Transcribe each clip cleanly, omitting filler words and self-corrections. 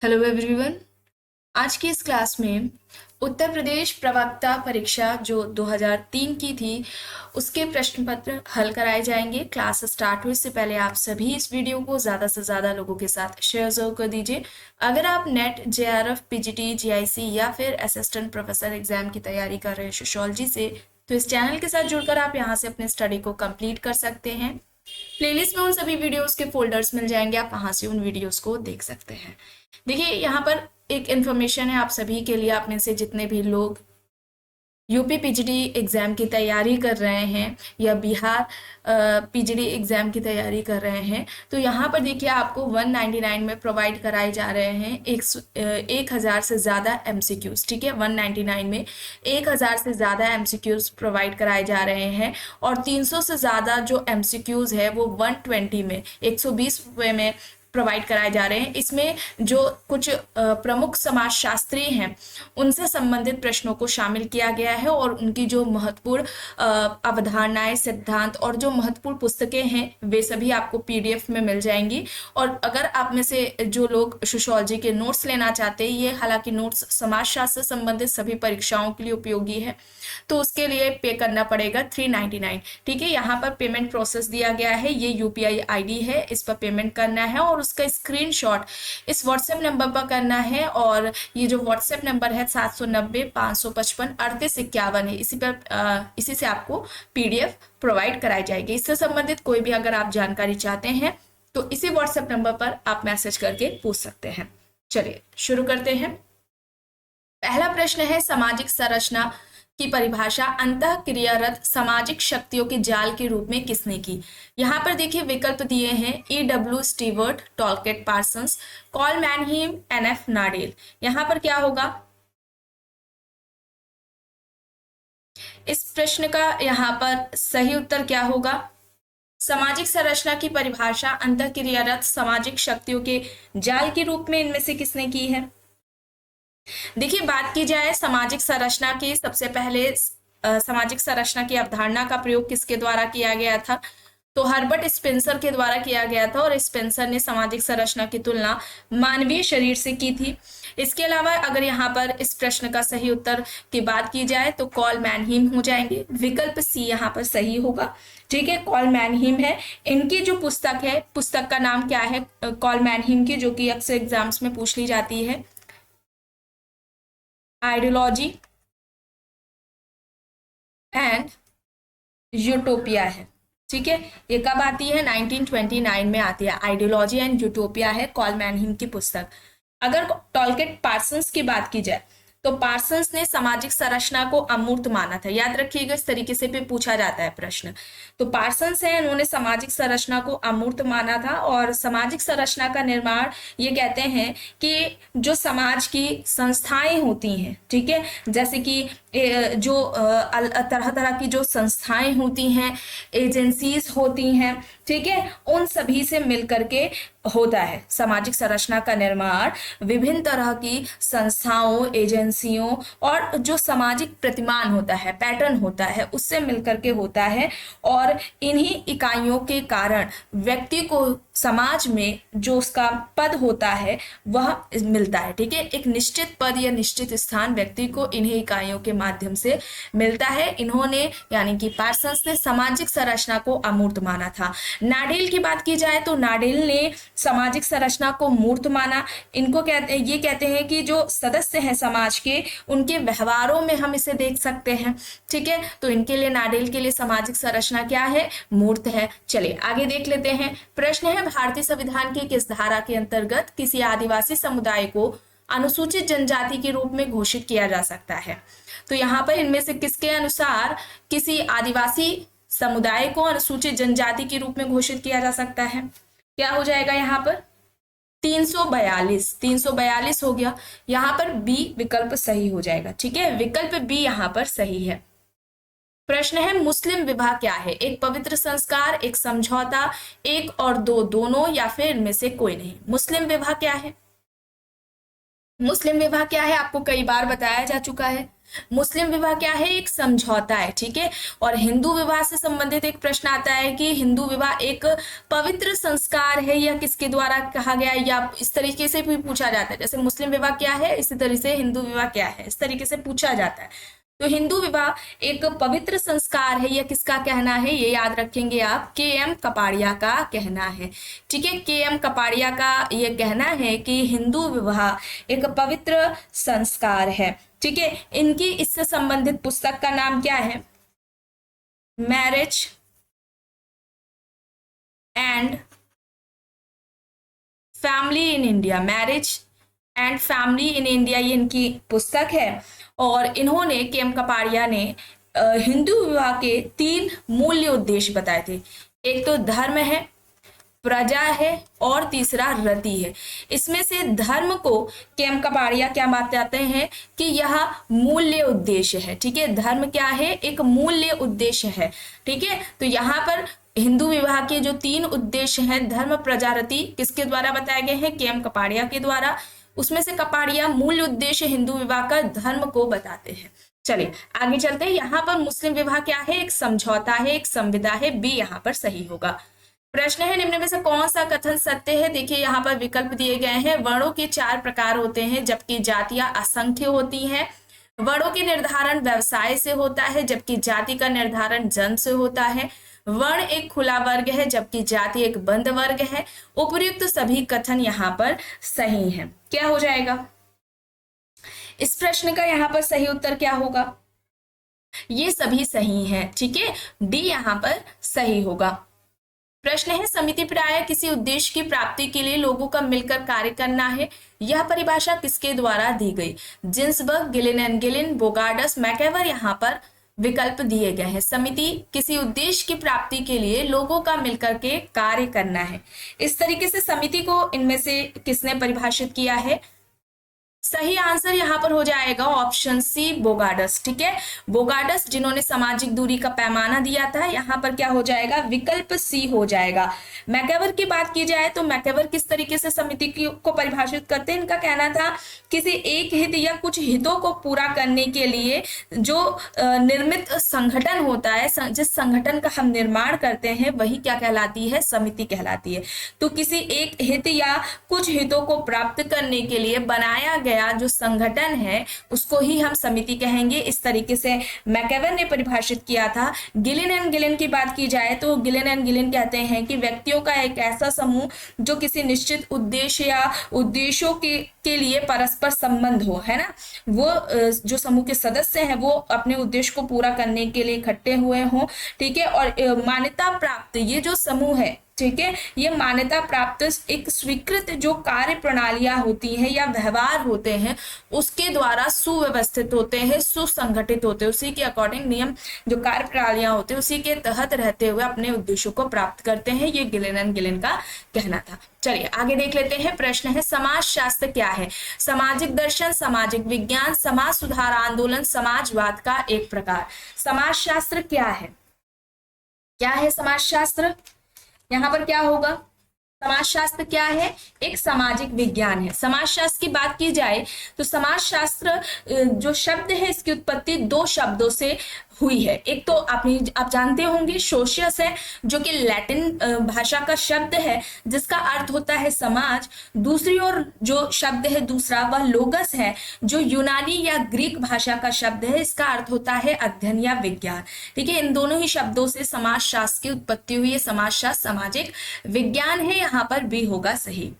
Hello everyone. आज की इस क्लास में उत्तर प्रदेश प्रवक्ता परीक्षा जो 2003 की थी उसके प्रश्न पत्र हल कराए जाएंगे। क्लास स्टार्ट हुए इससे पहले आप सभी इस वीडियो को ज़्यादा से ज़्यादा लोगों के साथ शेयर जरूर कर दीजिए। अगर आप नेट जेआरएफ पीजीटी जीआईसी या फिर असिस्टेंट प्रोफेसर एग्जाम की तैयारी कर रहे हैं सोशियोलॉजी से, तो इस चैनल के साथ जुड़कर आप यहाँ से अपने स्टडी को कंप्लीट कर सकते हैं। प्लेलिस्ट में उन सभी वीडियोस के फोल्डर्स मिल जाएंगे, आप वहां से उन वीडियोस को देख सकते हैं। देखिए यहाँ पर एक इन्फॉर्मेशन है आप सभी के लिए, आप में से जितने भी लोग यूपी पीजीडी एग्जाम की तैयारी कर रहे हैं या बिहार पीजीडी एग्जाम की तैयारी कर रहे हैं, तो यहाँ पर देखिए आपको 199 में प्रोवाइड कराए जा रहे हैं 1000 से ज़्यादा एमसीक्यूज। ठीक है, 199 में 1000 से ज़्यादा एमसीक्यूज प्रोवाइड कराए जा रहे हैं और 300 से ज़्यादा जो एमसीक्यूज है वो 120 में 120 रुपये में प्रोवाइड कराए जा रहे हैं। इसमें जो कुछ प्रमुख समाजशास्त्री हैं उनसे संबंधित प्रश्नों को शामिल किया गया है और उनकी जो महत्वपूर्ण अवधारणाएं, सिद्धांत और जो महत्वपूर्ण पुस्तकें हैं वे सभी आपको पीडीएफ में मिल जाएंगी। और अगर आप में से जो लोग सोशियोलॉजी के नोट्स लेना चाहते हैं, ये हालांकि नोट्स समाजशास्त्र से संबंधित सभी परीक्षाओं के लिए उपयोगी है, तो उसके लिए पे करना पड़ेगा 399। ठीक है, यहाँ पर पेमेंट प्रोसेस दिया गया है, ये यूपीआई आईडी है, इस पर पेमेंट करना है और उसका स्क्रीनशॉट इस व्हाट्सएप नंबर पर करना है। और ये जो व्हाट्सएप नंबर है 790-555-3851 है, इसी से आपको पीडीएफ प्रोवाइड कराई जाएगी। इससे संबंधित कोई भी अगर आप जानकारी चाहते हैं तो इसी व्हाट्सएप नंबर पर आप मैसेज करके पूछ सकते हैं। चलिए शुरू करते हैं। पहला प्रश्न है, सामाजिक संरचना की परिभाषा अंतः क्रियारत सामाजिक शक्तियों के जाल के रूप में किसने की? यहाँ पर देखिए विकल्प दिए हैं, E.W. Stewart, Talcott Parsons, Karl Mannheim, N.F. Nadel. यहाँ पर क्या होगा? इस प्रश्न का यहाँ पर सही उत्तर क्या होगा? सामाजिक संरचना की परिभाषा अंतः क्रियारत सामाजिक शक्तियों के जाल के रूप में इनमें से किसने की है? देखिए बात की जाए सामाजिक संरचना की, सबसे पहले सामाजिक संरचना की अवधारणा का प्रयोग किसके द्वारा किया गया था? तो हर्बर्ट स्पेंसर के द्वारा किया गया था और स्पेंसर ने सामाजिक संरचना की तुलना मानवीय शरीर से की थी। इसके अलावा अगर यहाँ पर इस प्रश्न का सही उत्तर की बात की जाए तो कॉल मैनहीम हो जाएंगे, विकल्प सी यहाँ पर सही होगा। ठीक है, कॉल मैनहीम है। इनकी जो पुस्तक है, पुस्तक का नाम क्या है कॉल मैनहीम की, जो कि अक्सर एग्जाम्स में पूछ ली जाती है, आइडियोलॉजी एंड यूटोपिया है। ठीक है, ये कब आती है? 1929 में आती है। आइडियोलॉजी एंड यूटोपिया है कॉल मैनहीम की पुस्तक। अगर टॉलकेट पार्सन्स की बात की जाए तो पार्सन्स ने सामाजिक संरचना को अमूर्त माना था। याद रखिएगा, इस तरीके से भी पूछा जाता है प्रश्न। तो पार्सन्स है, उन्होंने सामाजिक संरचना को अमूर्त माना था और सामाजिक संरचना का निर्माण ये कहते हैं कि जो समाज की संस्थाएं होती हैं, ठीक है, जैसे कि जो तरह तरह की जो संस्थाएं होती हैं, एजेंसीज होती हैं, ठीक है, उन सभी से मिलकर के होता है सामाजिक संरचना का निर्माण। विभिन्न तरह की संस्थाओं, एजेंसियों और जो सामाजिक प्रतिमान होता है, पैटर्न होता है, उससे मिलकर के होता है और इन्हीं इकाइयों के कारण व्यक्ति को समाज में जो उसका पद होता है वह मिलता है। ठीक है, एक निश्चित पद या निश्चित स्थान व्यक्ति को इन्हीं इकाइयों के माध्यम से मिलता है। इन्होंने यानी कि पार्सन्स ने सामाजिक संरचना को अमूर्त माना था। नाडेल की बात की जाए तो नाडेल ने सामाजिक संरचना को मूर्त माना। इनको ये कहते हैं कि जो सदस्य हैं समाज के, उनके व्यवहारों में हम इसे देख सकते हैं। ठीक है, तो इनके लिए, नाडेल के लिए सामाजिक संरचना क्या है? मूर्त है। चलिए आगे देख लेते हैं। प्रश्न है, भारतीय संविधान की किस धारा के अंतर्गत किसी आदिवासी समुदाय को अनुसूचित जनजाति के रूप में घोषित किया जा सकता है? तो यहाँ पर इनमें से किसके अनुसार किसी आदिवासी समुदाय को अनुसूचित जनजाति के रूप में घोषित किया जा सकता है? क्या हो जाएगा यहाँ पर? 342 हो गया। यहाँ पर बी विकल्प सही हो जाएगा। ठीक है, विकल्प बी यहाँ पर सही है। प्रश्न है, मुस्लिम विवाह क्या है? एक पवित्र संस्कार, एक समझौता, एक और दो दोनों, या फिर इनमें से कोई नहीं। मुस्लिम विवाह क्या है? मुस्लिम विवाह क्या है आपको कई बार बताया जा चुका है। मुस्लिम विवाह क्या है, एक समझौता है, ठीक है। और हिंदू विवाह से संबंधित एक प्रश्न आता है कि हिंदू विवाह एक पवित्र संस्कार है या किसके द्वारा कहा गया है, या इस तरीके से भी पूछा जाता है। जैसे मुस्लिम विवाह क्या है, इसी तरह से हिंदू विवाह क्या है, इस तरीके से पूछा जाता है। तो हिंदू विवाह एक पवित्र संस्कार है, यह किसका कहना है, ये याद रखेंगे आप, के.एम. कपाड़िया का कहना है, ठीक है। के.एम. कपाड़िया का ये कहना है कि हिंदू विवाह एक पवित्र संस्कार है, ठीक है। इनकी इससे संबंधित पुस्तक का नाम क्या है, marriage and family in India, marriage and family in India, ये इनकी पुस्तक है। और इन्होंने, के.एम. कपाड़िया ने हिंदू विवाह के 3 मूल्य उद्देश्य बताए थे। एक तो धर्म है, प्रजा है और तीसरा रति है। इसमें से धर्म को के.एम. कपाड़िया क्या बताते हैं कि यह मूल्य उद्देश्य है, ठीक है। धर्म क्या है, एक मूल्य उद्देश्य है, ठीक है। तो यहाँ पर हिंदू विवाह के जो 3 उद्देश्य हैं, धर्म, प्रजा, रति, किसके द्वारा बताए गए हैं, के.एम. कपाड़िया के द्वारा। उसमें से कपाड़िया मूल उद्देश्य हिंदू विवाह का धर्म को बताते हैं। चलिए आगे चलते हैं। यहाँ पर मुस्लिम विवाह क्या है, एक समझौता है, एक संविदा है, बी यहाँ पर सही होगा। प्रश्न है, निम्न में से कौन सा कथन सत्य है। देखिए यहाँ पर विकल्प दिए गए हैं। वर्णों के 4 प्रकार होते हैं जबकि जातियां असंख्य होती हैं। वर्णों के निर्धारण व्यवसाय से होता है जबकि जाति का निर्धारण जन्म से होता है। वर्ण एक खुला वर्ग है जबकि जाति एक बंद वर्ग है। उपर्युक्त सभी कथन यहाँ पर सही हैं। क्या हो जाएगा इस प्रश्न का, यहाँ पर सही उत्तर क्या होगा, ये सभी सही हैं, ठीक है। डी यहाँ पर सही होगा। प्रश्न है, समिति प्राय किसी उद्देश्य की प्राप्ति के लिए लोगों का मिलकर कार्य करना है। यह परिभाषा किसके द्वारा दी गई, Ginsberg, Gillin and Gillin, Bogardus, MacIver, यहाँ पर विकल्प दिए गए हैं। समिति किसी उद्देश्य की प्राप्ति के लिए लोगों का मिलकर के कार्य करना है, इस तरीके से समिति को इनमें से किसने परिभाषित किया है। सही आंसर यहाँ पर हो जाएगा ऑप्शन सी, बोगार्डस, ठीक है। बोगार्डस जिन्होंने सामाजिक दूरी का पैमाना दिया था, यहाँ पर क्या हो जाएगा, विकल्प सी हो जाएगा। मैकेवर की बात की जाए तो मैकेवर किस तरीके से समिति को परिभाषित करते हैं, इनका कहना था किसी एक हित या कुछ हितों को पूरा करने के लिए जो निर्मित संगठन होता है, जिस संगठन का हम निर्माण करते हैं, वही क्या कहलाती है, समिति कहलाती है। तो किसी एक हित या कुछ हितों को प्राप्त करने के लिए बनाया गया जो संगठन है उसको ही हम समिति कहेंगे। इस तरीके से मैकेवर ने परिभाषित किया था। गिलिन एंड गिलिन की बात की जाए तो गिलिन एंड गिलिन कहते हैं कि व्यक्तियों का एक ऐसा समूह जो किसी निश्चित उद्देश्य या उद्देश्यों के लिए परस्पर संबंध हो, है ना। वो जो समूह के सदस्य हैं वो अपने उद्देश्य को पूरा करने के लिए इकट्ठे हुए हों, ठीक है। और मान्यता प्राप्त ये जो समूह है, ठीक है, ये मान्यता प्राप्त एक स्वीकृत जो कार्य प्रणालियां होती हैं या व्यवहार होते हैं उसके द्वारा सुव्यवस्थित होते हैं, सुसंगठित होते हैं, उसी के अकॉर्डिंग नियम जो कार्य प्रणालियां होते हैं उसी के तहत रहते हुए अपने उद्देश्यों को प्राप्त करते हैं। ये गिलिन एंड गिलिन का कहना था। चलिए आगे देख लेते हैं। प्रश्न है, समाज शास्त्र क्या है। सामाजिक दर्शन, सामाजिक विज्ञान, समाज सुधार आंदोलन, समाजवाद का एक प्रकार। समाज शास्त्र क्या है, क्या है समाज शास्त्र, यहाँ पर क्या होगा, समाजशास्त्र क्या है, एक सामाजिक विज्ञान है। समाजशास्त्र की बात की जाए तो समाजशास्त्र जो शब्द है इसकी उत्पत्ति 2 शब्दों से हुई है। एक तो आप जानते होंगे सोशियस है जो कि लैटिन भाषा का शब्द है जिसका अर्थ होता है समाज। दूसरी ओर जो शब्द है दूसरा वह लोगस है जो यूनानी या ग्रीक भाषा का शब्द है, इसका अर्थ होता है अध्ययन या विज्ञान, ठीक है। इन दोनों ही शब्दों से समाजशास्त्र की उत्पत्ति हुई है। समाजशास्त्र सामाजिक विज्ञान है, यहाँ पर भी होगा सही।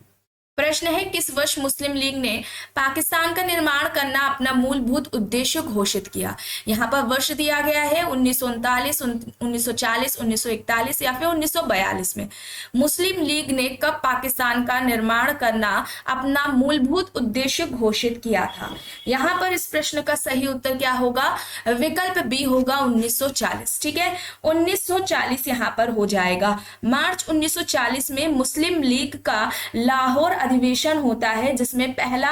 प्रश्न है, किस वर्ष मुस्लिम लीग ने पाकिस्तान का निर्माण करना अपना मूलभूत उद्देश्य घोषित किया। यहाँ पर वर्ष दिया गया है 1939, 1940, 1941 या फिर 1942 में। मुस्लिम लीग ने कब पाकिस्तान का निर्माण करना अपना मूलभूत उद्देश्य घोषित किया था। यहाँ पर इस प्रश्न का सही उत्तर क्या होगा, विकल्प बी होगा 1940, ठीक है। 1940 यहाँ पर हो जाएगा। मार्च 1940 में मुस्लिम लीग का लाहौर अधिवेशन होता है जिसमें पहली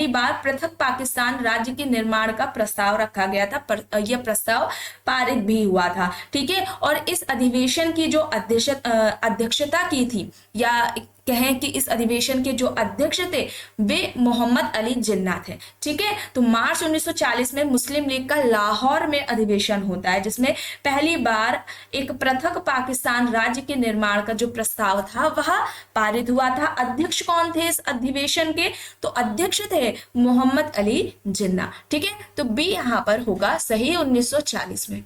बार पृथक पाकिस्तान राज्य के निर्माण का प्रस्ताव रखा गया था। यह प्रस्ताव पारित भी हुआ था, ठीक है। और इस अधिवेशन की जो अध्यक्षता की थी या कहें कि इस अधिवेशन के जो अध्यक्ष थे वे मोहम्मद अली जिन्ना थे। ठीक है, तो मार्च 1940 में मुस्लिम लीग का लाहौर में अधिवेशन होता है, जिसमें पहली बार एक पृथक पाकिस्तान राज्य के निर्माण का जो प्रस्ताव था वह पारित हुआ था। अध्यक्ष कौन थे इस अधिवेशन के? तो अध्यक्ष थे मोहम्मद अली जिन्ना। ठीक है, तो बी यहां पर होगा सही 1940 में।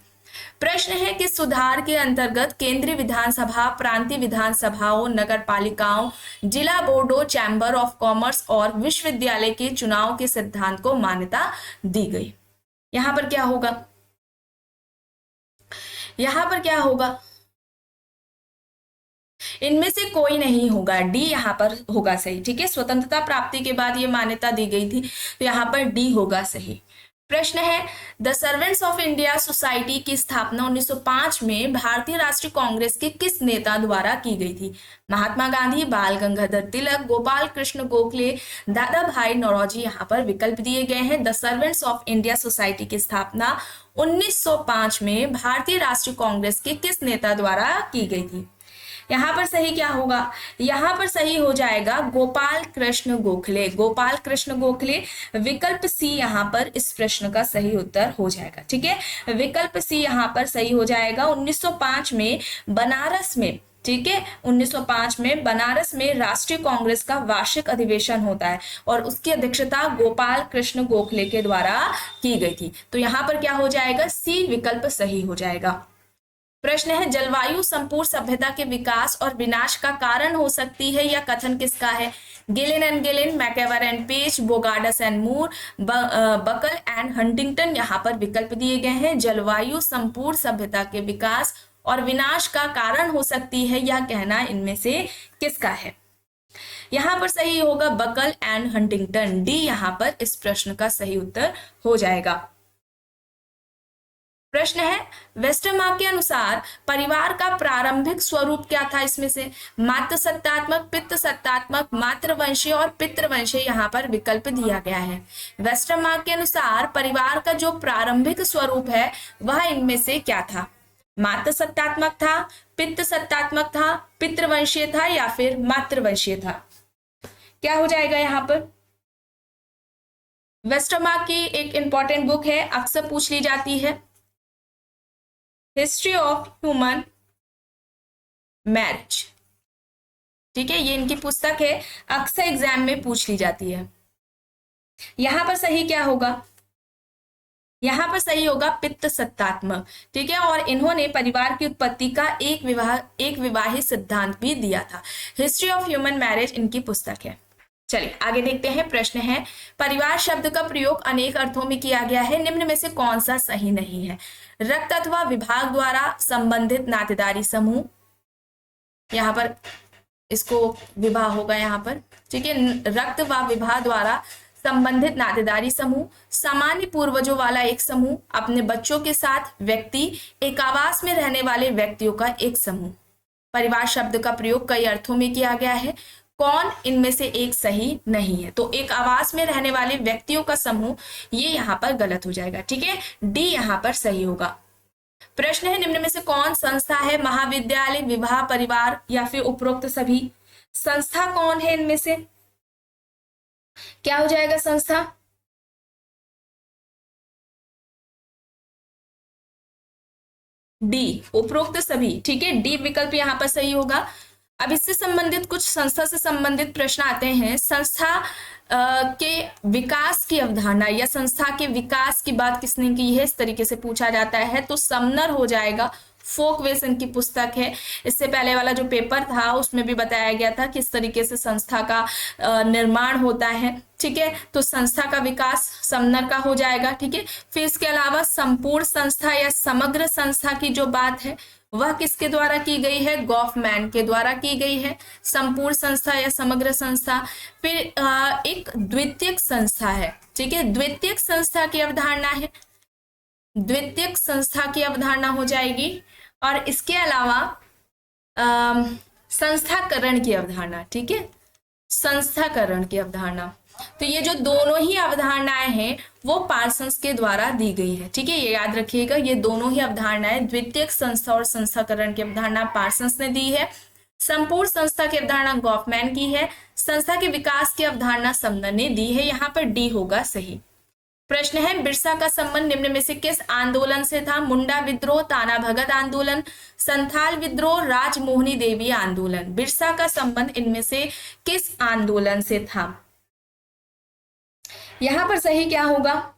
प्रश्न है कि सुधार के अंतर्गत केंद्रीय विधानसभा, प्रांतीय विधानसभाओं, नगर पालिकाओं, जिला बोर्डों, चैम्बर ऑफ कॉमर्स और विश्वविद्यालय के चुनाव के सिद्धांत को मान्यता दी गई। यहां पर क्या होगा? यहां पर क्या होगा? इनमें से कोई नहीं होगा, डी यहां पर होगा सही। ठीक है, स्वतंत्रता प्राप्ति के बाद ये मान्यता दी गई थी, तो यहां पर डी होगा सही। प्रश्न है the servants of India society की स्थापना 1905 में भारतीय राष्ट्रीय कांग्रेस के किस नेता द्वारा की गई थी? महात्मा गांधी, बाल गंगाधर तिलक, गोपाल कृष्ण गोखले, दादा भाई नौरोजी। यहाँ पर विकल्प दिए गए हैं। The servants of India society की स्थापना 1905 में भारतीय राष्ट्रीय कांग्रेस के किस नेता द्वारा की गई थी? यहां पर सही क्या होगा? यहां पर सही हो जाएगा गोपाल कृष्ण गोखले। गोपाल कृष्ण गोखले, विकल्प सी यहां पर इस प्रश्न का सही उत्तर हो जाएगा। ठीक है, विकल्प सी यहां पर सही हो जाएगा। 1905 में बनारस में, ठीक है, 1905 में बनारस में राष्ट्रीय कांग्रेस का वार्षिक अधिवेशन होता है और उसकी अध्यक्षता गोपाल कृष्ण गोखले के द्वारा की गई थी। तो यहां पर क्या हो जाएगा? सी विकल्प सही हो जाएगा। प्रश्न है जलवायु संपूर्ण सभ्यता के विकास और विनाश का कारण हो सकती है, यह कथन किसका है? Gillin and Gillin, MacIver and Page, Bogardus and Moore, Buckle and Huntington. यहाँ पर विकल्प दिए गए हैं। जलवायु संपूर्ण सभ्यता के विकास और विनाश का कारण हो सकती है, यह कहना इनमें से किसका है? यहाँ पर सही होगा बकल एंड हंटिंगटन। डी यहाँ पर इस प्रश्न का सही उत्तर हो जाएगा। प्रश्न है वेस्टरमार्क के अनुसार परिवार का प्रारंभिक स्वरूप क्या था? इसमें से मातृ सत्तात्मक, पितृ सत्तात्मक, मातृवंशीय और पितृवंशीय। यहाँ पर विकल्प दिया गया है। वेस्टरमार्क के अनुसार परिवार का जो प्रारंभिक स्वरूप है वह इनमें से क्या था? मातृ सत्तात्मक था, पितृ सत्तात्मक था, पितृवंशीय था या फिर मातृवंशीय था? क्या हो जाएगा यहाँ पर? वेस्टरमार्क की एक इंपॉर्टेंट बुक है, अक्सर पूछ ली जाती है, हिस्ट्री ऑफ ह्यूमन मैरिज। ठीक है, ये इनकी पुस्तक है, अक्सर एग्जाम में पूछ ली जाती है। यहां पर सही क्या होगा? यहां पर सही होगा पितृ सत्तात्मक। ठीक है, और इन्होंने परिवार की उत्पत्ति का एक विवाहित सिद्धांत भी दिया था। हिस्ट्री ऑफ ह्यूमन मैरिज इनकी पुस्तक है। चलिए आगे देखते हैं। प्रश्न है परिवार शब्द का प्रयोग अनेक अर्थों में किया गया है, निम्न में से कौन सा सही नहीं है? रक्त अथवा विभाग द्वारा संबंधित नातेदारी समूह, यहाँ पर इसको विवाह होगा यहाँ पर। ठीक है, रक्त व विवाह द्वारा संबंधित नातेदारी समूह, सामान्य पूर्वजों वाला एक समूह, अपने बच्चों के साथ व्यक्ति, एक आवास में रहने वाले व्यक्तियों का एक समूह। परिवार शब्द का प्रयोग कई अर्थों में किया गया है, कौन इनमें से एक सही नहीं है? तो एक आवास में रहने वाले व्यक्तियों का समूह, ये यहाँ पर गलत हो जाएगा। ठीक है, डी यहाँ पर सही होगा। प्रश्न है निम्न में से कौन संस्था है? महाविद्यालय, विवाह, परिवार या फिर उपरोक्त सभी? संस्था कौन है इनमें से? क्या हो जाएगा संस्था? डी उपरोक्त सभी। ठीक है, डी विकल्प यहाँ पर सही होगा। अब इससे संबंधित कुछ संस्था से संबंधित प्रश्न आते हैं। संस्था के विकास की अवधारणा या संस्था के विकास की बात किसने की है, इस तरीके से पूछा जाता है, तो समनर हो जाएगा। फोकवेस इनकी पुस्तक है। इससे पहले वाला जो पेपर था उसमें भी बताया गया था किस तरीके से संस्था का निर्माण होता है। ठीक है, तो संस्था का विकास समनर का हो जाएगा। ठीक है, फिर इसके अलावा संपूर्ण संस्था या समग्र संस्था की जो बात है वह किसके द्वारा की गई है? गॉफमैन के द्वारा की गई है, संपूर्ण संस्था या समग्र संस्था। फिर एक द्वितीयक संस्था है। ठीक है, द्वितीयक संस्था की अवधारणा है, द्वितीयक संस्था की अवधारणा हो जाएगी। और इसके अलावा संस्थाकरण की अवधारणा। ठीक है, संस्थाकरण की अवधारणा। तो ये जो दोनों ही अवधारणाएं हैं वो पार्सन्स के द्वारा दी गई है। ठीक है, ये याद रखिएगा, ये दोनों ही अवधारणाएं, द्वितीयक संस्था और संस्थाकरण की अवधारणा पार्सन्स ने दी है संपूर्ण संस्था की अवधारणा गॉफमैन की है। संस्था के विकास की अवधारणा समनर ने दी है। यहाँ पर डी होगा सही। प्रश्न है बिरसा का संबंध निम्न में से किस आंदोलन से था? मुंडा विद्रोह, ताना भगत आंदोलन, संथाल विद्रोह, राजमोहनी देवी आंदोलन। बिरसा का संबंध इनमें से किस आंदोलन से था? यहां पर सही क्या होगा?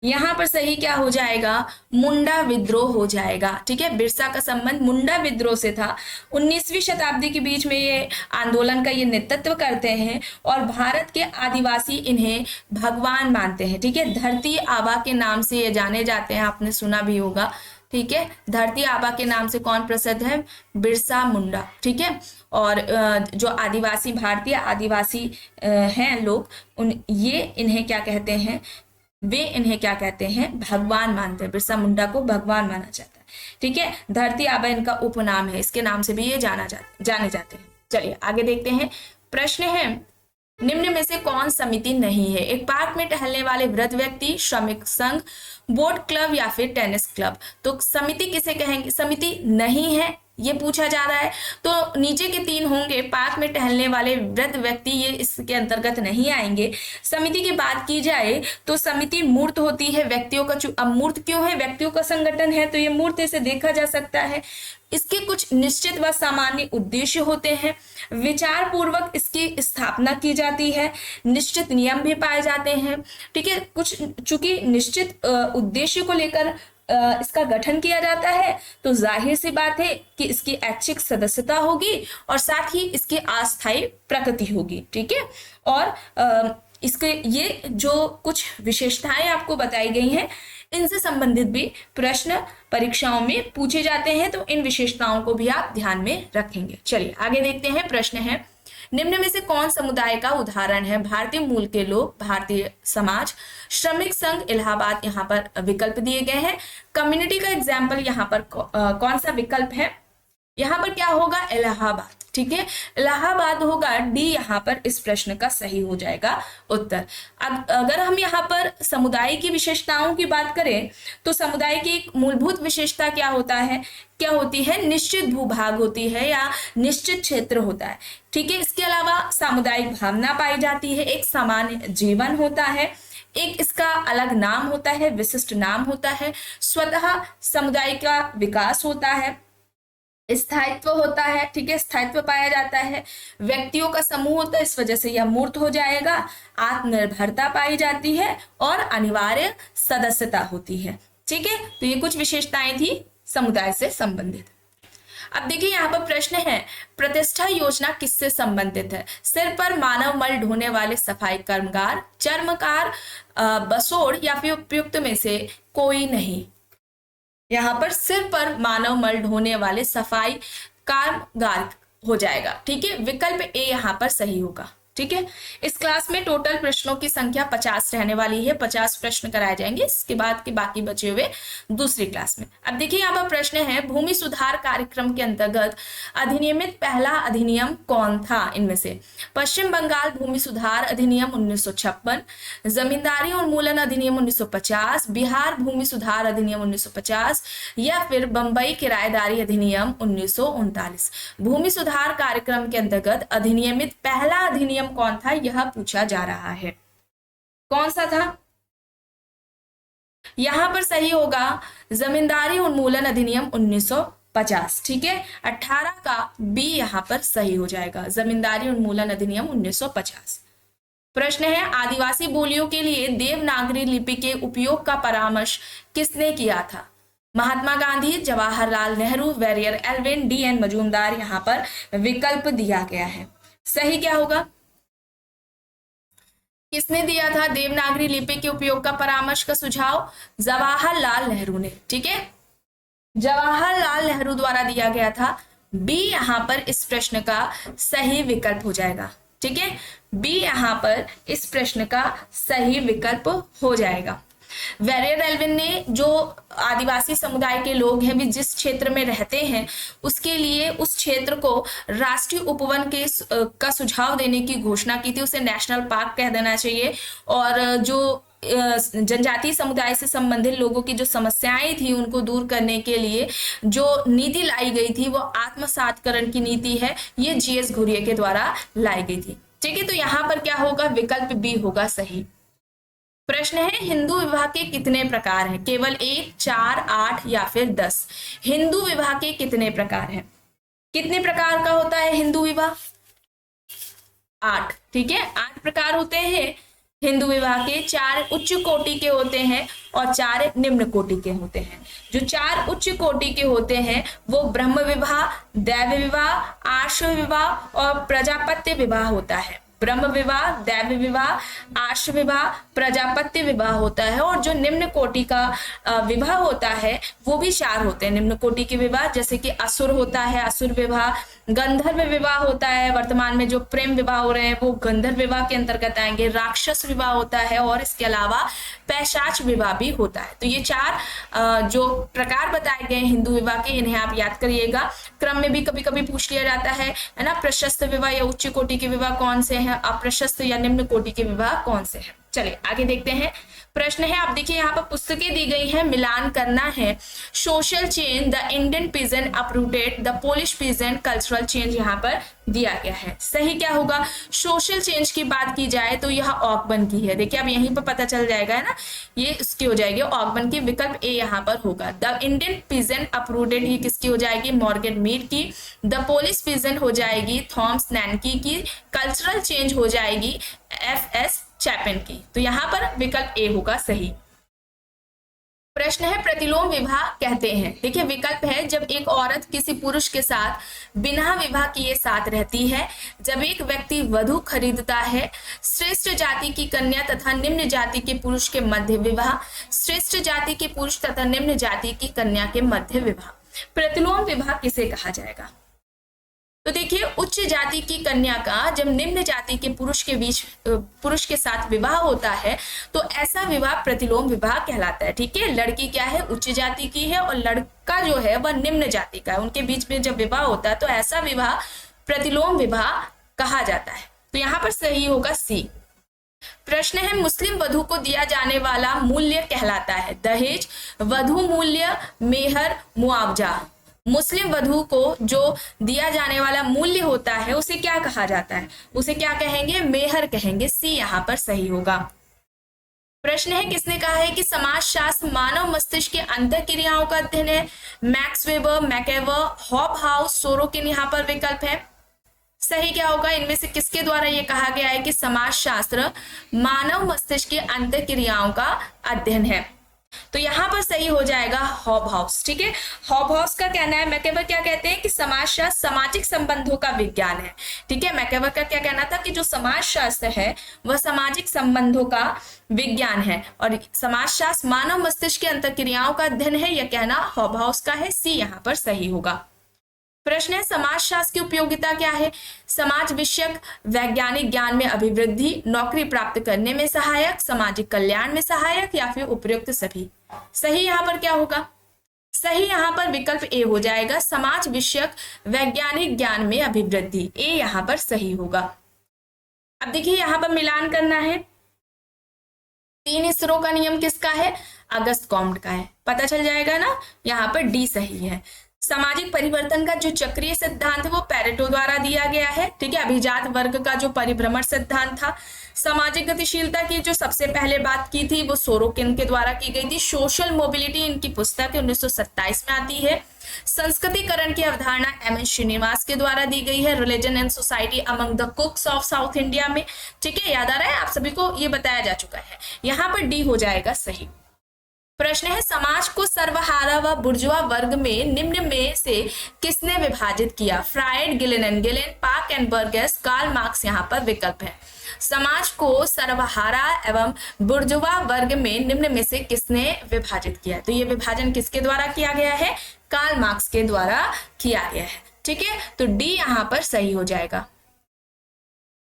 यहां पर सही क्या हो जाएगा? मुंडा विद्रोह हो जाएगा। ठीक है, बिरसा का संबंध मुंडा विद्रोह से था। 19वीं शताब्दी के बीच में ये आंदोलन का ये नेतृत्व करते हैं और भारत के आदिवासी इन्हें भगवान मानते हैं। ठीक है, धरती आबा के नाम से ये जाने जाते हैं, आपने सुना भी होगा। ठीक है, धरती आबा के नाम से कौन प्रसिद्ध है? बिरसा मुंडा। ठीक है, और जो आदिवासी, भारतीय आदिवासी हैं लोग, ये इन्हें क्या कहते हैं? वे इन्हें क्या कहते हैं? भगवान मानते हैं। बिरसा मुंडा को भगवान माना जाता है। ठीक है, धरती आबा इनका उपनाम है, इसके नाम से भी ये जाने जाते हैं। चलिए आगे देखते हैं। प्रश्न है निम्न में से कौन समिति नहीं है? एक पार्क में टहलने वाले वृद्ध व्यक्ति, श्रमिक संघ, बोट क्लब या फिर टेनिस क्लब। तो समिति किसे कहेंगे? समिति नहीं है ये पूछा जा रहा है। तो नीचे के तीन होंगे, पार्क में टहलने वाले वृद्ध व्यक्ति, ये इसके अंतर्गत नहीं आएंगे। समिति की बात की जाए तो समिति मूर्त होती है, व्यक्तियों का। अब मूर्त क्यों है? व्यक्तियों का संगठन है तो ये मूर्त से देखा जा सकता है। इसके कुछ निश्चित व सामान्य उद्देश्य होते हैं, विचार पूर्वक इसकी स्थापना की जाती है, निश्चित नियम भी पाए जाते हैं। ठीक है, कुछ चूंकि निश्चित उद्देश्य को लेकर इसका गठन किया जाता है तो जाहिर सी बात है कि इसकी ऐच्छिक सदस्यता होगी और साथ ही इसकी अस्थायी प्रकृति होगी। ठीक है, और इसके ये जो कुछ विशेषताएं आपको बताई गई हैं, इनसे संबंधित भी प्रश्न परीक्षाओं में पूछे जाते हैं, तो इन विशेषताओं को भी आप ध्यान में रखेंगे। चलिए आगे देखते हैं। प्रश्न है निम्न में से कौन समुदाय का उदाहरण है? भारतीय मूल के लोग, भारतीय समाज, श्रमिक संघ, इलाहाबाद। यहाँ पर विकल्प दिए गए हैं। कम्युनिटी का एग्जाम्पल यहाँ पर कौन सा विकल्प है? यहाँ पर क्या होगा? इलाहाबाद। ठीक है, इलाहाबाद होगा डी। यहाँ पर इस प्रश्न का सही हो जाएगा उत्तर। अगर हम यहाँ पर समुदाय की विशेषताओं की बात करें तो समुदाय की एक मूलभूत विशेषता क्या होता है? क्या होती है? निश्चित भूभाग होती है या निश्चित क्षेत्र होता है। ठीक है, इसके अलावा सामुदायिक भावना पाई जाती है, एक सामान्य जीवन होता है, एक इसका अलग नाम होता है, विशिष्ट नाम होता है, स्वतः समुदाय का विकास होता है, स्थायित्व होता है। ठीक है, स्थायित्व पाया जाता है, व्यक्तियों का समूह होता है, इस वजह से यह मूर्त हो जाएगा, आत्मनिर्भरता पाई जाती है और अनिवार्य सदस्यता होती है। ठीक है, तो ये कुछ विशेषताएं थी समुदाय से संबंधित। अब देखिए यहाँ पर प्रश्न है प्रतिष्ठा योजना किससे संबंधित है? सिर पर मानव मल ढोने वाले सफाई कर्मकार, चर्मकार, बसोड़ या फिर उपयुक्त में से कोई नहीं। यहाँ पर सिर पर मानव मल ढोने वाले सफाई कामगार हो जाएगा। ठीक है, विकल्प ए यहाँ पर सही होगा। ठीक है, इस क्लास में टोटल प्रश्नों की संख्या 50 रहने वाली है। 50 प्रश्न कराए जाएंगे, इसके बाद के बाकी बचे हुए दूसरी क्लास में। अब देखिए यहाँ पर प्रश्न है भूमि सुधार कार्यक्रम के अंतर्गत अधिनियमित पहला अधिनियम कौन था? इनमें से पश्चिम बंगाल भूमि सुधार अधिनियम 1956, जमींदारी उन्मूलन अधिनियम 1950, बिहार भूमि सुधार अधिनियम 1950 या फिर बंबई किराएदारी अधिनियम 1939। भूमि सुधार कार्यक्रम के अंतर्गत अधिनियमित पहला अधिनियम कौन था, यह पूछा जा रहा है। कौन सा था? यहां पर सही होगा जमींदारी उन्मूलन अधिनियम 1950। ठीक है, 18 का बी यहां पर सही हो जाएगा, जमींदारी उन्मूलन अधिनियम 1950। प्रश्न है आदिवासी बोलियों के लिए देवनागरी लिपि के उपयोग का परामर्श किसने किया था? Mahatma Gandhi, Jawaharlal Nehru, Verrier Elwin, D N. Majumdar. यहाँ पर विकल्प दिया गया है। सही क्या होगा? किसने दिया था देवनागरी लिपि के उपयोग का परामर्श का सुझाव? जवाहरलाल नेहरू ने। ठीक है, जवाहरलाल नेहरू द्वारा दिया गया था। बी यहाँ पर इस प्रश्न का सही विकल्प हो जाएगा। ठीक है, बी यहाँ पर इस प्रश्न का सही विकल्प हो जाएगा। वेरियर एल्विन ने, जो आदिवासी समुदाय के लोग हैं, भी जिस क्षेत्र में रहते हैं उसके लिए उस क्षेत्र को राष्ट्रीय उपवन के का सुझाव देने की घोषणा की थी। उसे नेशनल पार्क कह देना चाहिए। और जो जनजातीय समुदाय से संबंधित लोगों की जो समस्याएं थी उनको दूर करने के लिए जो नीति लाई गई थी वो आत्मसातकरण की नीति है, ये जीएस घुरिये के द्वारा लाई गई थी। ठीक है, तो यहाँ पर क्या होगा, विकल्प बी होगा सही। प्रश्न है हिंदू विवाह के कितने प्रकार हैं, केवल 1, 4, 8 या फिर 10। हिंदू विवाह के कितने प्रकार हैं, कितने प्रकार का होता है हिंदू विवाह, 8। ठीक है, 8 प्रकार होते हैं हिंदू विवाह के। 4 उच्च कोटि के होते हैं और 4 निम्न कोटि के होते हैं। जो 4 उच्च कोटि के होते हैं वो ब्रह्म विवाह, दैव विवाह, आश्व विवाह और प्रजापत्य विवाह होता है। ब्रह्म विवाह, दैव विवाह, आश्व विवाह, प्रजापत्य विवाह होता है। और जो निम्न कोटि का विवाह होता है वो भी 4 होते हैं निम्न कोटि के विवाह, जैसे कि असुर होता है, असुर विवाह, गंधर्व विवाह होता है, वर्तमान में जो प्रेम विवाह हो रहे हैं वो गंधर्व विवाह के अंतर्गत आएंगे, राक्षस विवाह होता है और इसके अलावा पैशाच विवाह भी होता है। तो ये 4 जो प्रकार बताए गए हिंदू विवाह के, इन्हें आप याद करिएगा। क्रम में भी कभी कभी पूछ लिया जाता है ना, प्रशस्त विवाह या उच्च कोटि के विवाह कौन से हैं, अप्रशस्त या निम्न कोटि के विवाह कौन से हैं। चलिए आगे देखते हैं। प्रश्न है, आप देखिए यहाँ पर पुस्तकें दी गई हैं, मिलान करना है। Social change, the Indian peasant uprooted, the Polish peasant, cultural change यहाँ पर दिया गया है। सही क्या होगा, सोशल चेंज की बात की जाए तो यह ऑकबर्न की है। देखिए अब यहीं पर पता चल जाएगा है ना, ये इसकी हो जाएगी ऑकबर्न की, विकल्प ए यहाँ पर होगा। द इंडियन पीजेंट अपरूटेड ये किसकी हो जाएगी, मॉर्गन मीड की। द पोलिश पीजेंट हो जाएगी थॉमस नैनकी की। कल्चरल चेंज हो जाएगी एफ.एस. चैपेन की। तो यहाँ पर विकल्प ए होगा सही। प्रश्न है, प्रतिलोम विवाह कहते हैं। देखिए विकल्प है, जब एक औरत किसी पुरुष के साथ बिना विवाह किए साथ रहती है, जब एक व्यक्ति वधू खरीदता है, श्रेष्ठ जाति की कन्या तथा निम्न जाति के पुरुष के मध्य विवाह, श्रेष्ठ जाति के पुरुष तथा निम्न जाति की कन्या के मध्य विवाह। प्रतिलोम विवाह किसे कहा जाएगा, तो देखिए उच्च जाति की कन्या का जब निम्न जाति के पुरुष के साथ विवाह होता है तो ऐसा विवाह प्रतिलोम विवाह कहलाता है। ठीक है, लड़की क्या है, उच्च जाति की है और लड़का जो है वह निम्न जाति का है, उनके बीच में जब विवाह होता है तो ऐसा विवाह प्रतिलोम विवाह कहा जाता है। तो यहाँ पर सही होगा सी। प्रश्न है, मुस्लिम वधू को दिया जाने वाला मूल्य कहलाता है दहेज, वधू मूल्य, मेहर, मुआवजा। मुस्लिम वधू को जो दिया जाने वाला मूल्य होता है उसे क्या कहा जाता है, उसे क्या कहेंगे, मेहर कहेंगे। सी यहाँ पर सही होगा। प्रश्न है, किसने कहा है कि समाजशास्त्र मानव मस्तिष्क के अंतर क्रियाओं का अध्ययन है, मैक्स वेबर, मैकेवर, हॉबहाउस, सोरोकिन यहाँ पर विकल्प है। सही क्या होगा, इनमें से किसके द्वारा ये कहा गया है कि समाजशास्त्र मानव मस्तिष्क के अंतर क्रियाओं का अध्ययन है। तो यहाँ पर सही हो जाएगा हॉबहाउस। ठीक है, हॉबहाउस का कहना है, मैकेवर क्या कहते हैं कि समाजशास्त्र सामाजिक संबंधों का विज्ञान है। ठीक है, मैकेवर का क्या कहना था कि जो समाजशास्त्र है वह सामाजिक संबंधों का विज्ञान है और समाजशास्त्र मानव मस्तिष्क की अंतःक्रियाओं का अध्ययन है, यह कहना हॉबहाउस का है। सी यहाँ पर सही होगा। प्रश्न है, समाजशास्त्र की उपयोगिता क्या है, समाज विषयक वैज्ञानिक ज्ञान में अभिवृद्धि, नौकरी प्राप्त करने में सहायक, सामाजिक कल्याण में सहायक या फिर उपयुक्त सभी। सही यहाँ पर क्या होगा, सही यहाँ पर विकल्प ए हो जाएगा, समाज विषयक वैज्ञानिक ज्ञान में अभिवृद्धि। ए यहाँ पर सही होगा। अब देखिए यहाँ पर मिलान करना है, 3 स्तरों का नियम किसका है, अगस्त कॉम्ट का है, पता चल जाएगा ना। यहाँ पर डी सही है। सामाजिक परिवर्तन का जो चक्रीय सिद्धांत है वो पेरेटो द्वारा दिया गया है। ठीक है, अभिजात वर्ग का जो परिभ्रमण सिद्धांत था। सामाजिक गतिशीलता की जो सबसे पहले बात की थी वो सोरोकिन के द्वारा की गई थी। सोशल मोबिलिटी इनकी पुस्तक 1927 में आती है। संस्कृतिकरण की अवधारणा एम.एन. श्रीनिवास के द्वारा दी गई है, religion and society among the कुक्स of south India में। ठीक है, याद आ रहा है आप सभी को, ये बताया जा चुका है। यहाँ पर डी हो जाएगा सही। प्रश्न है, समाज को सर्वहारा व बुर्जुआ वर्ग में निम्न में से किसने विभाजित किया, Freud, Gillin and Gillin, Park and Burgess, Karl Marx यहाँ पर विकल्प है। समाज को सर्वहारा एवं बुर्जुआ वर्ग में निम्न में से किसने विभाजित किया, तो ये विभाजन किसके द्वारा किया गया है, कार्ल मार्क्स के द्वारा किया गया है। ठीक है, तो डी यहाँ पर सही हो जाएगा।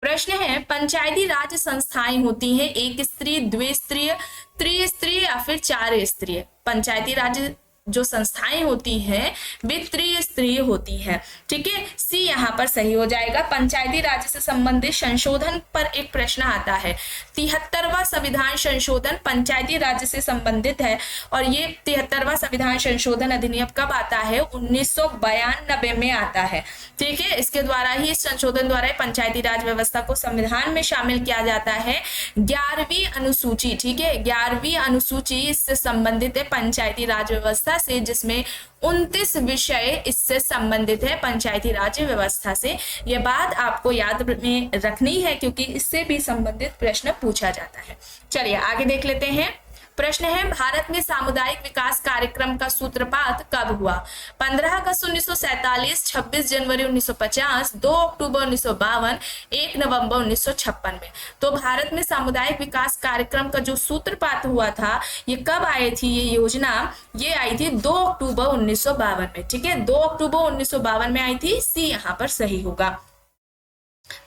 प्रश्न है, पंचायती राज संस्थाएं होती हैं एक स्तरीय, द्विस्तरीय, त्रिस्तरीय या फिर 4 स्तरीय। पंचायती राज जो संस्थाएं होती हैं वे त्रिस्तरीय होती हैं। ठीक है, सी यहाँ पर सही हो जाएगा। पंचायती राज से संबंधित संशोधन पर एक प्रश्न आता है। 73वां संविधान संशोधन पंचायती राज से संबंधित है और ये 73वां संविधान संशोधन अधिनियम कब आता है? 1992 में आता है। ठीक है, इसके द्वारा ही, इस संशोधन द्वारा पंचायती राज व्यवस्था को संविधान में शामिल किया जाता है। 11वीं अनुसूची, ठीक है, 11वीं अनुसूची इससे संबंधित है पंचायती राज व्यवस्था से, जिसमें 29 विषय इससे संबंधित है पंचायती राज व्यवस्था से। यह बात आपको याद में रखनी है क्योंकि इससे भी संबंधित प्रश्न पूछा जाता है। चलिए आगे देख लेते हैं। प्रश्न है, भारत में सामुदायिक विकास कार्यक्रम का सूत्रपात कब हुआ? 15 अगस्त 1947, 26 जनवरी 1950, 2 अक्टूबर 1952, 1 नवंबर 1956 में। तो भारत में सामुदायिक विकास कार्यक्रम का जो सूत्रपात हुआ था, ये कब आई थी ये योजना? ये आई थी 2 अक्टूबर 1952 में। ठीक है, 2 अक्टूबर 1952 में आई थी। सी यहाँ पर सही होगा।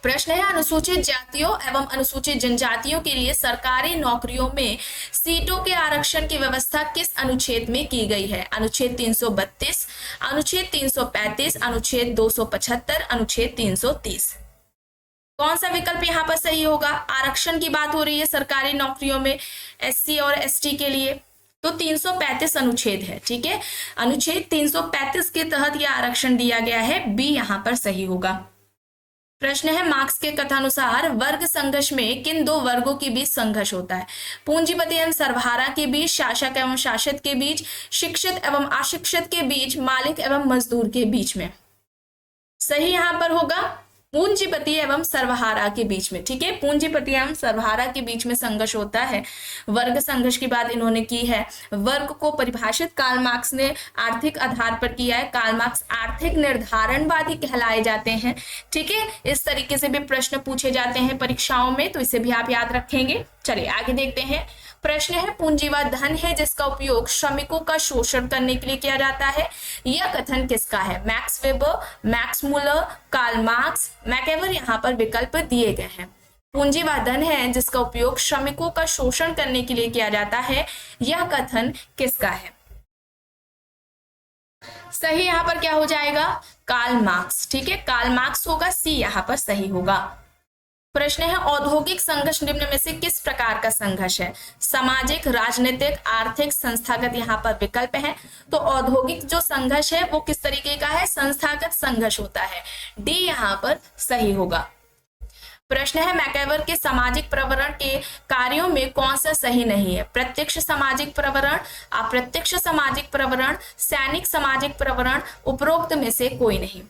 प्रश्न है, अनुसूचित जातियों एवं अनुसूचित जनजातियों के लिए सरकारी नौकरियों में सीटों के आरक्षण की व्यवस्था किस अनुच्छेद में की गई है? अनुच्छेद 332, अनुच्छेद 335, अनुच्छेद 275, अनुच्छेद 330। कौन सा विकल्प यहाँ पर सही होगा? आरक्षण की बात हो रही है सरकारी नौकरियों में एससी और एसटी के लिए, तो 335 अनुच्छेद है। ठीक है, अनुच्छेद 335 के तहत यह आरक्षण दिया गया है। बी यहाँ पर सही होगा। प्रश्न है, मार्क्स के कथानुसार वर्ग संघर्ष में किन दो वर्गों के बीच संघर्ष होता है? पूंजीपति एवं सर्वहारा के बीच, शासक एवं शासित के बीच, शिक्षित एवं अशिक्षित के बीच, मालिक एवं मजदूर के बीच में। सही यहां पर होगा पूंजीपति एवं सर्वहारा के बीच में। ठीक है, पूंजीपति एवं सर्वहारा के बीच में संघर्ष होता है। वर्ग संघर्ष की बात इन्होंने की है। वर्ग को परिभाषित कार्ल मार्क्स ने आर्थिक आधार पर किया है। कार्ल मार्क्स आर्थिक निर्धारणवादी कहलाए जाते हैं। ठीक है, इस तरीके से भी प्रश्न पूछे जाते हैं परीक्षाओं में, तो इसे भी आप याद रखेंगे। चलिए आगे देखते हैं। प्रश्न है, पूंजीवाद धन है जिसका उपयोग श्रमिकों का शोषण करने के लिए किया जाता है। यह कथन किसका है? Max Weber, Max Muller, Karl Marx, MacIver यहाँ पर विकल्प दिए गए हैं। पूंजीवाद धन है जिसका उपयोग श्रमिकों का शोषण करने के लिए किया जाता है, यह कथन किसका है? सही यहाँ पर क्या हो जाएगा? Karl Marx. ठीक है, कार्ल मार्क्स होगा। सी यहाँ पर सही होगा। प्रश्न है, औद्योगिक संघर्ष निम्न में से किस प्रकार का संघर्ष है? सामाजिक, राजनीतिक, आर्थिक, संस्थागत यहाँ पर विकल्प है। तो औद्योगिक जो संघर्ष है वो किस तरीके का है? संस्थागत संघर्ष होता है। डी यहाँ पर सही होगा। प्रश्न है, मैकेवर के सामाजिक प्रवरण के कार्यों में कौन सा सही नहीं है? प्रत्यक्ष सामाजिक प्रवरण, अप्रत्यक्ष सामाजिक प्रवरण, सैनिक सामाजिक प्रवरण, उपरोक्त में से कोई नहीं।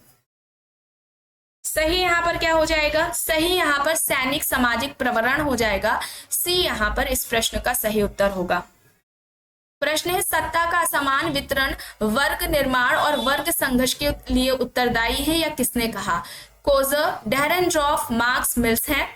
सही यहाँ पर क्या हो जाएगा? सही यहाँ पर सैनिक सामाजिक प्रवरण हो जाएगा। सी यहाँ पर इस प्रश्न का सही उत्तर होगा। प्रश्न है, सत्ता का असमान वितरण वर्ग निर्माण और वर्ग संघर्ष के लिए उत्तरदायी है या किसने कहा? कोजर, डेहरेनड्रॉफ, मार्क्स, मिल्स हैं।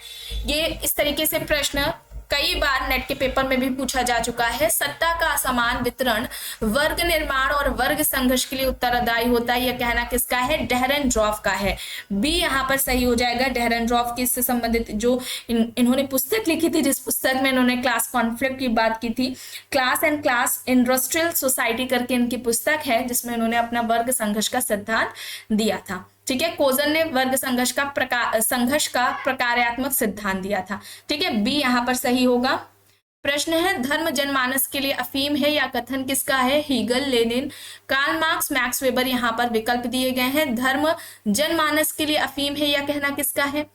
ये इस तरीके से प्रश्न कई बार नेट के पेपर में भी पूछा जा चुका है। सत्ता का असमान वितरण वर्ग निर्माण और वर्ग संघर्ष के लिए उत्तरदायी होता है, यह कहना किसका है? डेहरेनड्रॉफ का है। बी यहाँ पर सही हो जाएगा। डेहरेनड्रॉफ की इससे संबंधित जो इन्होंने पुस्तक लिखी थी, जिस पुस्तक में इन्होंने क्लास कॉन्फ्लिक्ट की बात की थी, class and class industrial society करके इनकी पुस्तक है, जिसमें इन्होंने अपना वर्ग संघर्ष का सिद्धांत दिया था। ठीक है, कोजर ने वर्ग संघर्ष का प्रकार्यात्मक सिद्धांत दिया था। ठीक है, बी यहाँ पर सही होगा। प्रश्न है, धर्म जनमानस के लिए अफीम है या कथन किसका है? Hegel, Lenin, Karl Marx, Max Weber यहाँ पर विकल्प दिए गए हैं। धर्म जनमानस के लिए अफीम है या कहना किसका है?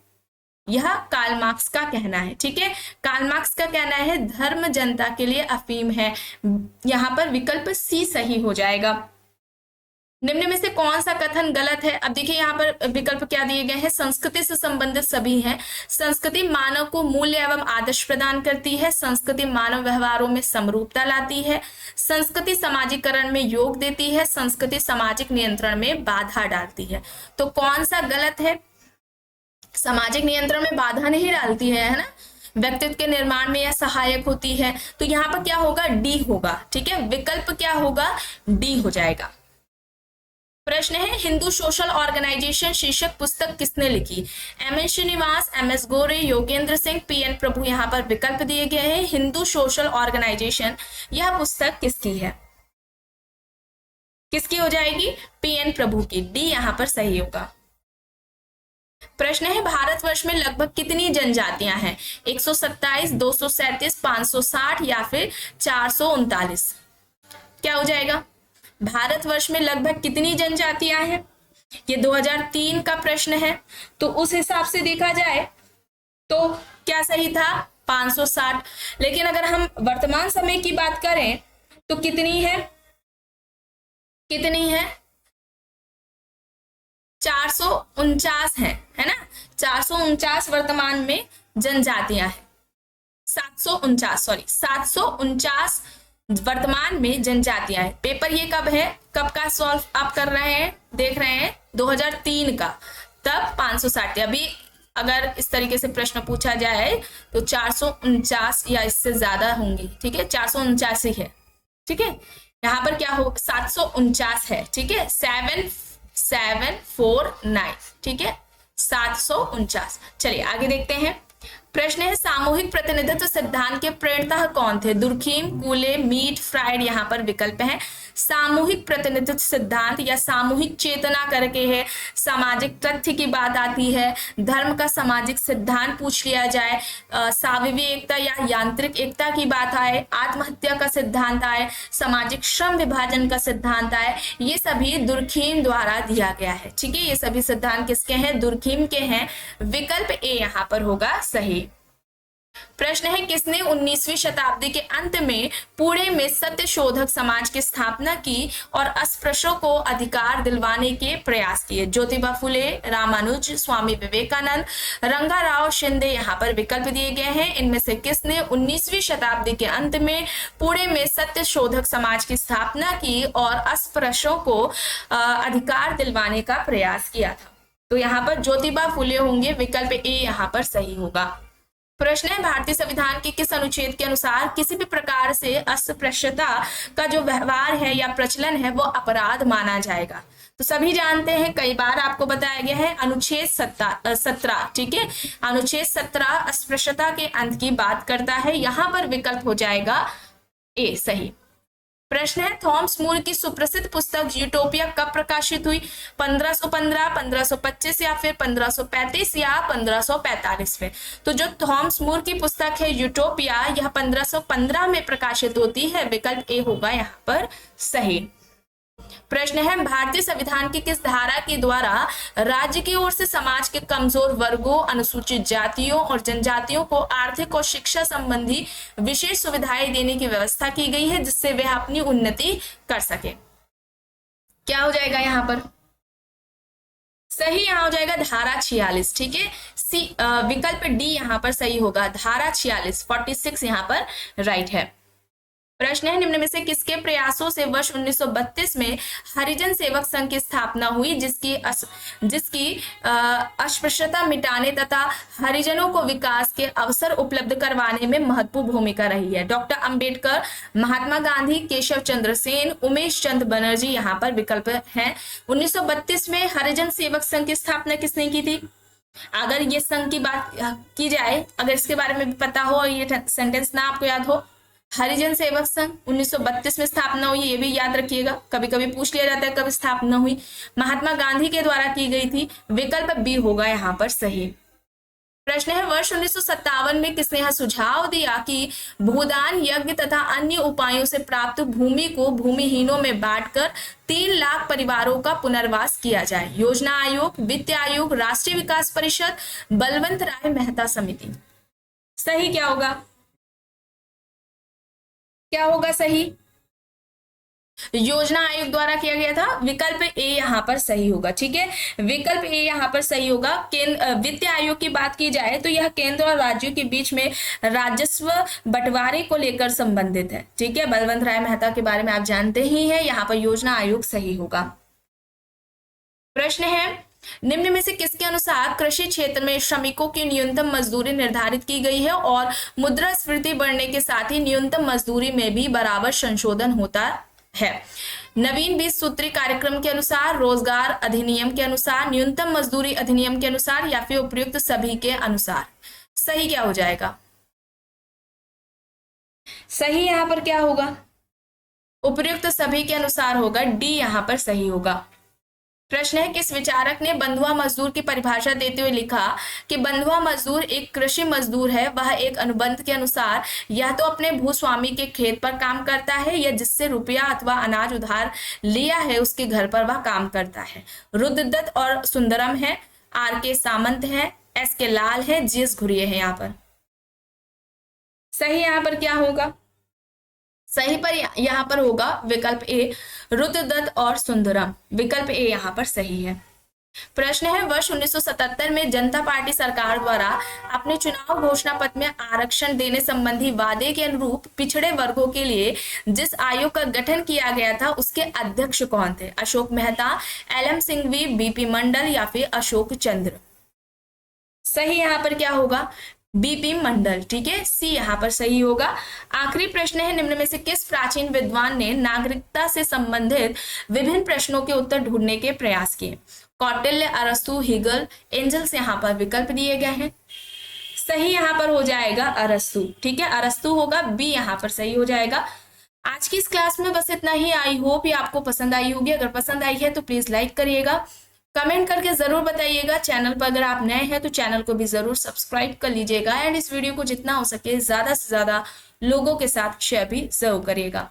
यह कार्ल मार्क्स का कहना है। ठीक है, कार्ल मार्क्स का कहना है धर्म जनता के लिए अफीम है। यहाँ पर विकल्प सी सही हो जाएगा। निम्न में से कौन सा कथन गलत है? अब देखिए यहाँ पर विकल्प क्या दिए गए हैं। संस्कृति से संबंधित सभी हैं। संस्कृति मानव को मूल्य एवं आदर्श प्रदान करती है। संस्कृति मानव व्यवहारों में समरूपता लाती है। संस्कृति सामाजिकरण में योग देती है। संस्कृति सामाजिक नियंत्रण में बाधा डालती है। तो कौन सा गलत है? सामाजिक नियंत्रण में बाधा नहीं डालती है ना, व्यक्तित्व के निर्माण में यह सहायक होती है। तो यहाँ पर क्या होगा? डी होगा। ठीक है, विकल्प क्या होगा? डी हो जाएगा। प्रश्न है, हिंदू सोशल ऑर्गेनाइजेशन शीर्षक पुस्तक किसने लिखी? एम.एन. श्रीनिवास, एम.एस. गोरे, योगेंद्र सिंह, पी.एन. प्रभु यहाँ पर विकल्प दिए गए हैं। हिंदू सोशल ऑर्गेनाइजेशन यह पुस्तक किसकी है? किसकी हो जाएगी? पीएन प्रभु की। डी यहाँ पर सही होगा। प्रश्न है भारतवर्ष में लगभग कितनी जनजातियां हैं? 127, 237, 560 या फिर 439? क्या हो जाएगा? भारतवर्ष में लगभग कितनी जनजातियां हैं? ये 2003 का प्रश्न है, तो उस हिसाब से देखा जाए तो क्या सही था? 560। लेकिन अगर हम वर्तमान समय की बात करें तो कितनी है? कितनी है? 449 है ना? 449 वर्तमान में जनजातियां हैं। 749 वर्तमान में जनजातियां हैं। पेपर ये कब है, कब का सॉल्व आप कर रहे हैं, देख रहे हैं? 2003 का, तब 560। अभी अगर इस तरीके से प्रश्न पूछा जाए तो 449 या इससे ज्यादा होंगी, ठीक है? 449 ही है, ठीक है? यहाँ पर क्या हो, 749 है, ठीक है? 7749, ठीक है? 749। चलिए आगे देखते हैं। प्रश्न है सामूहिक प्रतिनिधित्व सिद्धांत के प्रणेता कौन थे? दुर्खीम, कूले, मीट, फ्राइड यहाँ पर विकल्प है। सामूहिक प्रतिनिधित्व सिद्धांत या सामूहिक चेतना करके है, सामाजिक तथ्य की बात आती है, धर्म का सामाजिक सिद्धांत पूछ लिया जाए, साविवी एकता या यांत्रिक एकता की बात आए, आत्महत्या का सिद्धांत आए, सामाजिक श्रम विभाजन का सिद्धांत आए, ये सभी दुर्खीम द्वारा दिया गया है, ठीक है? ये सभी सिद्धांत किसके हैं? दुर्खीम के हैं। विकल्प ए यहाँ पर होगा सही। प्रश्न है किसने 19वीं शताब्दी के अंत में पुणे में सत्य शोधक समाज की स्थापना की और अस्पृश्यों को अधिकार दिलवाने के प्रयास किए? ज्योतिबा फुले, रामानुज, स्वामी विवेकानंद, रंगाराव शिंदे यहाँ पर विकल्प दिए गए हैं। इनमें से किसने 19वीं शताब्दी के अंत में पुणे में सत्य शोधक समाज की स्थापना की और अस्पृश्यों को अधिकार दिलवाने का प्रयास किया था? तो यहाँ पर ज्योतिबा फुले होंगे। विकल्प ए यहाँ पर सही होगा। प्रश्न है भारतीय संविधान के किस अनुच्छेद के अनुसार किसी भी प्रकार से अस्पृश्यता का जो व्यवहार है या प्रचलन है वो अपराध माना जाएगा? तो सभी जानते हैं, कई बार आपको बताया गया है, अनुच्छेद 17, ठीक है? अनुच्छेद 17 अस्पृश्यता के अंत की बात करता है। यहाँ पर विकल्प हो जाएगा ए सही। प्रश्न है थॉमस मूर की सुप्रसिद्ध पुस्तक यूटोपिया कब प्रकाशित हुई? 1515, 1525 या फिर 1535 या 1545 में? तो जो थॉमस मूर की पुस्तक है यूटोपिया, यह 1515 में प्रकाशित होती है। विकल्प ए होगा यहाँ पर सही। प्रश्न है भारतीय संविधान की किस धारा के द्वारा राज्य की ओर से समाज के कमजोर वर्गों, अनुसूचित जातियों और जनजातियों को आर्थिक और शिक्षा संबंधी विशेष सुविधाएं देने की व्यवस्था की गई है जिससे वे अपनी उन्नति कर सके? क्या हो जाएगा यहाँ पर सही? यहाँ हो जाएगा धारा 46, ठीक है? सी विकल्प डी यहाँ पर सही होगा। धारा 46, 46 यहाँ पर राइट है। प्रश्न है निम्न में से किसके प्रयासों से वर्ष 1932 में हरिजन सेवक संघ की स्थापना हुई जिसकी अस्पृश्यता मिटाने तथा हरिजनों को विकास के अवसर उपलब्ध करवाने में महत्वपूर्ण भूमिका रही है? डॉक्टर अंबेडकर, महात्मा गांधी, केशव चंद्र सेन, उमेश चंद बनर्जी यहाँ पर विकल्प है। 1932 में हरिजन सेवक संघ की स्थापना किसने की थी? अगर ये संघ की बात की जाए, अगर इसके बारे में भी पता हो और ये सेंटेंस ना आपको याद हो, हरिजन सेवक संघ 1932 में स्थापना हुई, ये भी याद रखिएगा, कभी कभी पूछ लिया जाता है कब स्थापना हुई। महात्मा गांधी के द्वारा की गई थी। विकल्प बी होगा यहाँ पर सही। प्रश्न है वर्ष 1957 में किसने यह सुझाव दिया कि भूदान, यज्ञ तथा अन्य उपायों से प्राप्त भूमि को भूमिहीनों में बांटकर 3 लाख परिवारों का पुनर्वास किया जाए? योजना आयोग, वित्त आयोग, राष्ट्रीय विकास परिषद, बलवंत राय मेहता समिति? सही क्या होगा? क्या होगा सही? योजना आयोग द्वारा किया गया था। विकल्प ए यहाँ पर सही होगा, ठीक है? विकल्प ए यहाँ पर सही होगा। वित्त आयोग की बात की जाए तो यह केंद्र और राज्यों के बीच में राजस्व बंटवारे को लेकर संबंधित है, ठीक है? बलवंत राय मेहता के बारे में आप जानते ही हैं। यहाँ पर योजना आयोग सही होगा। प्रश्न है निम्न में से किसके अनुसार कृषि क्षेत्र में श्रमिकों की न्यूनतम मजदूरी निर्धारित की गई है और मुद्रास्फीति बढ़ने के साथ ही न्यूनतम मजदूरी में भी बराबर संशोधन होता है? नवीन 20 सूत्री कार्यक्रम के अनुसार, रोजगार अधिनियम के अनुसार, न्यूनतम मजदूरी अधिनियम के अनुसार या फिर उपयुक्त सभी के अनुसार? सही क्या हो जाएगा? सही यहाँ पर क्या होगा? उपर्युक्त सभी के अनुसार होगा, डी यहाँ पर सही होगा। प्रश्न है, किस विचारक ने बंधुआ मजदूर की परिभाषा देते हुए लिखा कि बंधुआ मजदूर एक कृषि मजदूर है, वह एक अनुबंध के अनुसार या तो अपने भूस्वामी के खेत पर काम करता है या जिससे रुपया अथवा अनाज उधार लिया है उसके घर पर वह काम करता है। रुद्रदत्त और सुंदरम है, आर के सामंत है, एस के लाल है, जीएस घुरिये है। यहाँ पर सही यहाँ पर क्या होगा? सही पर यहाँ पर होगा विकल्प ए, रुद्रदत्त और सुंदरम। विकल्प ए यहाँ पर सही है। प्रश्न है, वर्ष 1977 में जनता पार्टी सरकार द्वारा अपने चुनाव घोषणा पत्र में आरक्षण देने संबंधी वादे के अनुरूप पिछड़े वर्गों के लिए जिस आयोग का गठन किया गया था उसके अध्यक्ष कौन थे? अशोक मेहता, एल.एम. सिंघवी, बीपी मंडल या फिर अशोक चंद्र। सही यहाँ पर क्या होगा? बीपी मंडल। ठीक है, सी यहाँ पर सही होगा। आखिरी प्रश्न है, निम्न में से किस प्राचीन विद्वान ने नागरिकता से संबंधित विभिन्न प्रश्नों के उत्तर ढूंढने के प्रयास किए? कौटिल्य, अरस्तु, हीगल, एंजल्स। यहाँ पर विकल्प दिए गए हैं। सही यहाँ पर हो जाएगा अरस्तु। ठीक है, अरस्तु होगा, बी यहाँ पर सही हो जाएगा। आज की इस क्लास में बस इतना ही। आई होप ये आपको पसंद आई होगी। अगर पसंद आई है तो प्लीज लाइक करिएगा, कमेंट करके जरूर बताइएगा। चैनल पर अगर आप नए हैं तो चैनल को भी जरूर सब्सक्राइब कर लीजिएगा एंड इस वीडियो को जितना हो सके ज्यादा से ज्यादा लोगों के साथ शेयर भी जरूर करिएगा।